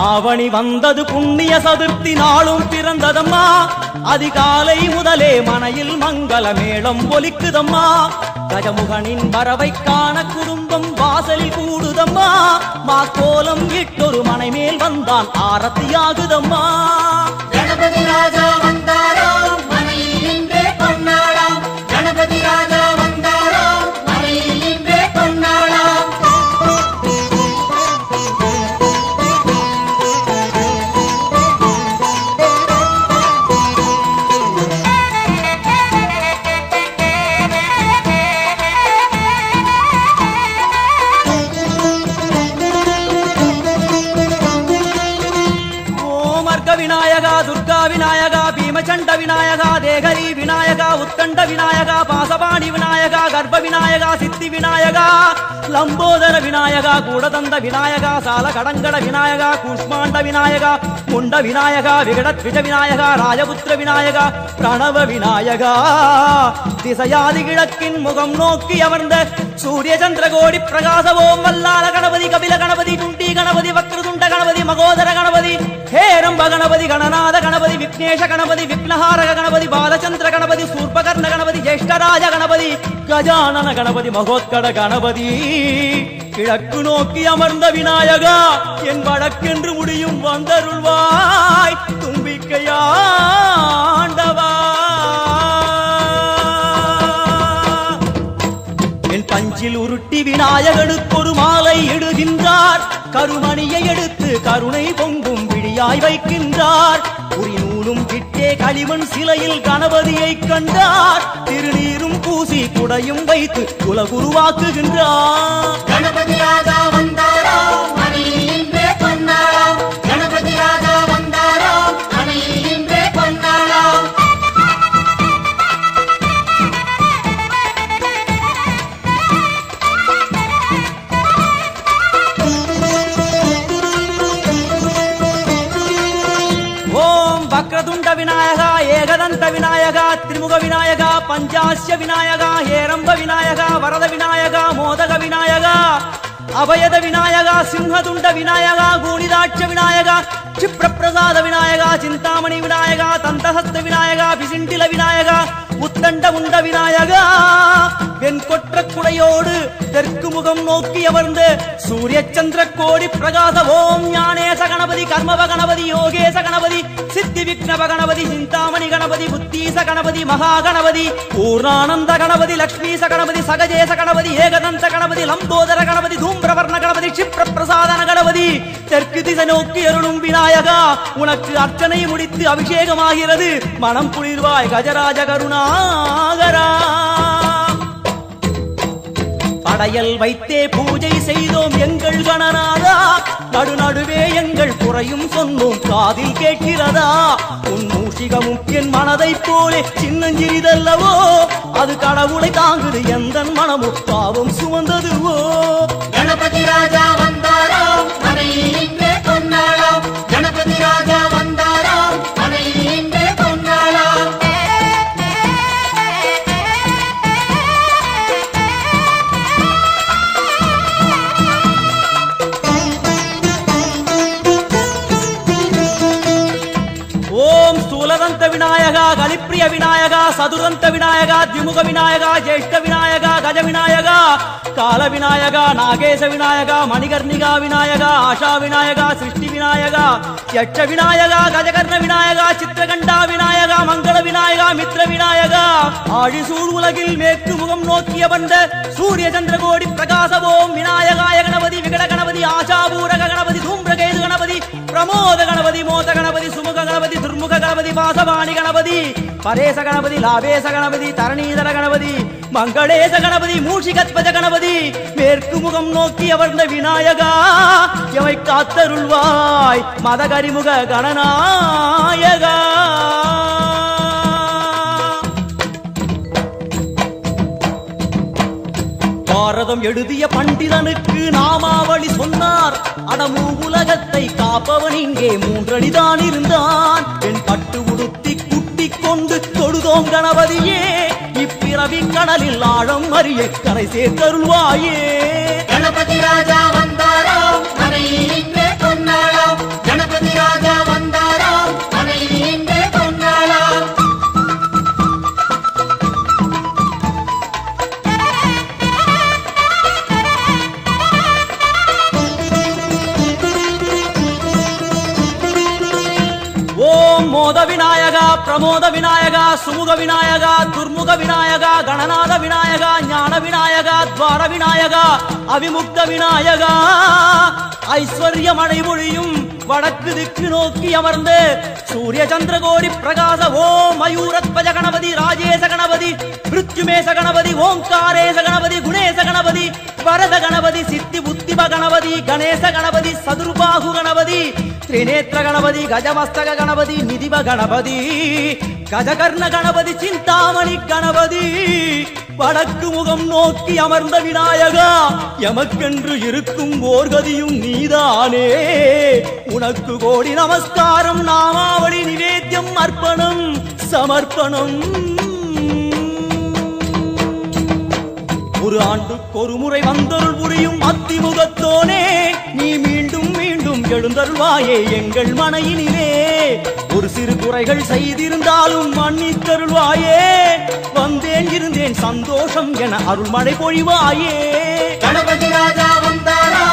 ஆவணி வந்தது புண்ணிய சதுர்த்தி நாளும் பிறந்ததம்மா அதிகாலை முதலே மனையில் மங்கள மேளம் ஒலிக்குதம்மா கஜமுகனின் வரவை காண குடும்பம் வாசலில் கூடுதம்மா மாக்கோலம் இட்டொரு மனை மேல் வந்தான் ஆரத்தியாகுதம்மா கணபதி ராஜா வந்தாராம் மனையில் நின்றே கொண்டாடாம் கணபதி ராஜா வந்தாராம் மனையில் நின்றே கொண்டாடாம் விநாயகா துர்கா விநாயகா பீமச்சண்ட விநாயகா தேகரி விநாயகா உத்தண்ட விநாயகா பாசபாணி விநாயகா கர்ப்ப விநாயகா சித்தி விநாயகா லம்போதர விநாயகா கூடதந்த விநாயகா சால கடங்கட விநாயகா கூஷ்மாண்ட விநாயகா முண்ட விநாயகா விகடத்விஜ விநாயகா ராஜபுத்திர விநாயகா பிரணவ விநாயகா திசையாதி கிழக்கின் முகம் நோக்கி அமர்ந்த சூரிய சந்திரகோடி பிரகாச ஓம் வல்லால கணபதி கபில கணபதி குண்டி கணபதி வக்ரதுண்ட கணபதி மகோதர கணபதி ஹேரம்ப கணபதி கணநாத கணபதி விக்னேஷ கணபதி விக்னஹாரக கணபதி பாலச்சந்திர கணபதி சூர்பகர்ண கணபதி ஜேஷ்டராஜ கணபதி கஜானன கணபதி மகோத்கட கணபதி கிழக்கு நோக்கி அமர்ந்த விநாயகா என் வழக்கென்று முடியும் வந்தருள்வாய் தும்பிக்கையாண்டவா என் பஞ்சில் உருட்டி விநாயகனுக்கு ஒரு மாலை இடுகின்றார் கருமணியை எடுத்து கருணை பொங்கும் விழியாய் வைக்கின்றார் குறிநூலும் கிட்டே களிமண் சிலையில் கணபதியை கண்டார் திருநீரும் பூசி குடையும் வைத்து குலகுருவாக்குகின்றார் கணபதி ராஜா வந்தாராம் மனையில் நின்றே கொண்டாடாம் கணபதி ராஜா வந்தாராம் மனையில் நின்றே கொண்டாடாம் வக்ரதுண்ட விநாயகா ஏகதந்த விநாயகா திரிமுக விநாயகா பஞ்சாஸ்ய விநாயகா ஹேரம்ப விநாயகா வரத விநாயகா மோதக விநாயகா அபயத விநாயகா சிம்ஹதுண்ட விநாயகா கூணிதாட்ச விநாயகா क्षिप्रप्रसाद विनायका चिंतामणि विनायका तंतहस्त विनायका विसिंडिल विनायका உத்தண்ட உண்ட விநாயகா வெண்கொற்ற குடையோடு தெற்கு முகம் நோக்கி அமர்ந்து சூரிய சந்திர கோடி பிரகாச ஓம் ஞானேச கணபதி கர்மவ கணபதி யோகேச கணபதி சித்தி விக்னவ கணபதி சிந்தாமணி கணபதி புத்தீச கணபதி மகா கணபதி பூர்ணானந்த கணபதி லக்ஷ்மீச கணபதி சகஜேச கணபதி ஏகதந்த கணபதி லம்போதர கணபதி தூம்பிரவர்ண கணபதி क्षिप्र பிரசாதன கணபதி தெற்கு திசை நோக்கி அருளும் விநாயகா உனக்கு அர்ச்சனை முடித்து அபிஷேகமாகிறது மனம் குளிர்வாய் கஜராஜ கருணாகரா படையல் வைத்தே பூஜை செய்தோம் எங்கள் கணநாதா நடுநடுவே எங்கள் குறையும் சொன்னோம் காதில் கேட்கிறதா உன் மூஷிகமும் என் மனதை போலே சின்னஞ்சிறிதல்லவோ அது கடவுளை தாங்குது எந்த மனமும் பாவம் சுமந்ததுவோ கணபதி ராஜா வந்தாராம் மனையில் நின்றே கொண்டாடாம் கணபதி ராஜா வந்தாராம் மனையில் நின்றே கொண்டாடாம் ஓம் ஸ்தூலதந்த விநாயகா கலிப்ரிய விநாயகா சதுரந்த விநாயகா திமுக விநாயகா ஜேஷ்ட விநாயகா கஜ விநாயகா கால விநாயகா நாகேச விநாயகா மணிகர்ணிகா விநாயகா ஆஷா விநாயகா சிருஷ்டி விநாயகா யட்ச விநாயகா கஜகர்ண விநாயகா சித்திரகண்டா விநாயகா மங்கள விநாயகா மித்ர விநாயகா ஆழிசூழ் உலகில் மேற்கு முகம் நோக்கிய வந்த சூரிய சந்திரகோடி பிரகாச ஓம் விநாயகாய கணபதி விகட கணபதி ஆசாபூரக கணபதி தூம்பிரகேது கணபதி பிரமோத கணபதி மோத கணபதி சுமுக கணபதி துர்முக கணபதி வாசவாணி கணபதி பரேச கணபதி லாபேச கணபதி தரணீதர கணபதி மங்களேச கணபதி மூஷிகத்வஜ கணபதி மேற்கு முகம் நோக்கி அமர்ந்த விநாயகா எவை காத்தருள்வாய் மதகரிமுக கணநாயகா பாரதம் எழுதிய பண்டிதனுக்கு நாமாவளி சொன்னார் அடமூ உலகத்தை காப்பவன் இங்கே மூன்றடிதான் இருந்தான் என் பட்டு உடுத்தி குட்டிக் கொண்டு தொழுதோம் கணபதியே இப்பிறவி கடலில் ஆழம் அறிய கரை சேர்த்தருள்வாயே கணபதி ராஜா வந்தாராம் மனையில் நின்றே கொண்டாடாம் மோத விநாயகா பிரமோத விநாயகா சுமுக விநாயகா துர்முக விநாயகா கணநாத விநாயகா ஞான விநாயகா துவார விநாயகா அவிமுக்த விநாயகா ஐஸ்வர்ய மழை பொழியும் வடக்கு திக்கு நோக்கி அமர்ந்து சூரிய சந்திரகோடி பிரகாச ஓம் மயூரத்வஜ கணபதி ராஜேச கணபதி மிருத்யுமேச கணபதி ஓம்காரேச கணபதி குணேச கணபதி வரத கணபதி சித்தி புத்திப கணபதி கணேச கணபதி சதுர்பாகு கணபதி திரிநேத்திர கணபதி கஜமஸ்தக கணபதி நிதிப கணபதி கஜகர்ண கணபதி சிந்தாமணி கணபதி வடக்கு முகம் நோக்கி அமர்ந்த விநாயகா எமக்கென்று இருக்கும் ஓர்கதியும் நீதானே உனக்கு கோடி நமஸ்காரம் நாமாவளி நிவேத்தியம் அர்ப்பணம் சமர்ப்பணம் ஒரு ஆண்டுக்கு ஒரு முறை வந்தருள் புரியும் அத்திமுகத்தோனே நீ மீண்டும் மீண்டும் எழுந்தருள்வாயே எங்கள் மனையினிலே ஒரு சிறு குறைகள் செய்திருந்தாலும் மன்னித்தருள்வாயே வந்தேன் இருந்தேன் சந்தோஷம் என அருள்மழை பொழிவாயே கணபதி ராஜா வந்தாரா